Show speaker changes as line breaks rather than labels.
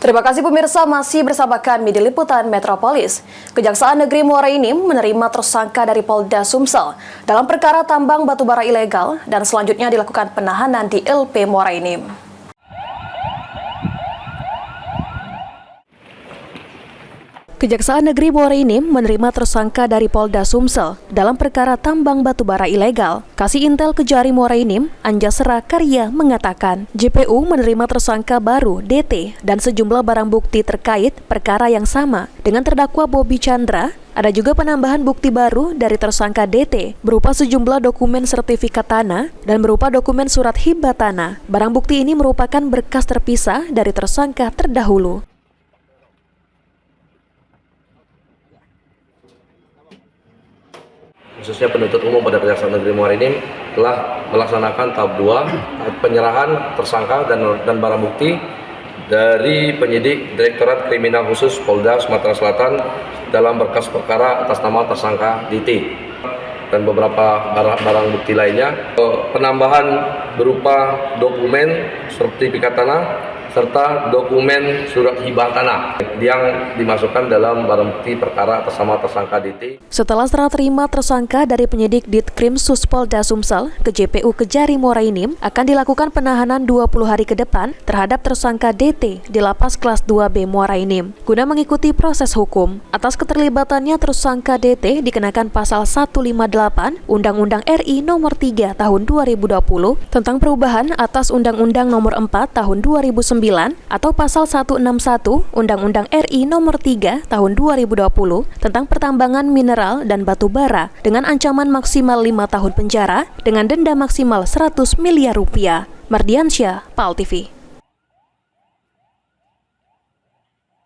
Terima kasih pemirsa, masih bersama kami di Liputan Metropolis. Kejaksaan Negeri Muara Enim menerima tersangka dari Polda Sumsel dalam perkara tambang batubara ilegal dan selanjutnya dilakukan penahanan di LP Muara Enim. Kejaksaan Negeri Muara Enim menerima tersangka dari Polda Sumsel dalam perkara tambang batubara ilegal. Kasih Intel Kejari Muara Enim, Anjasera Karya mengatakan, JPU menerima tersangka baru DT dan sejumlah barang bukti terkait perkara yang sama dengan terdakwa Bobby Chandra. Ada juga penambahan bukti baru dari tersangka DT berupa sejumlah dokumen sertifikat tanah dan berupa dokumen surat hibah tanah. Barang bukti ini merupakan berkas terpisah dari tersangka terdahulu.
Khususnya penuntut umum pada Kejaksaan Negeri Muara Enim telah melaksanakan tahap 2 penyerahan tersangka dan barang bukti dari penyidik Direktorat Kriminal Khusus Polda Sumatera Selatan dalam berkas perkara atas nama tersangka DT dan beberapa barang bukti lainnya. Penambahan berupa dokumen sertifikat tanah serta dokumen surat hibah tanah yang dimasukkan dalam barang bukti perkara atas nama tersangka DT.
Setelah serah terima tersangka dari penyidik Ditkrim Suspolda Sumsel ke JPU Kejari Muara Enim, akan dilakukan penahanan 20 hari ke depan terhadap tersangka DT di Lapas Kelas 2B Muara Enim guna mengikuti proses hukum. Atas keterlibatannya tersangka DT dikenakan pasal 158 Undang-Undang RI Nomor 3 Tahun 2020 tentang perubahan atas Undang-Undang Nomor 4 Tahun 2009 atau pasal 161 Undang-Undang RI Nomor 3 Tahun 2020 tentang pertambangan mineral dan batu bara dengan ancaman maksimal 5 tahun penjara dengan denda maksimal 100 miliar rupiah. Mardiansyah, PAL TV.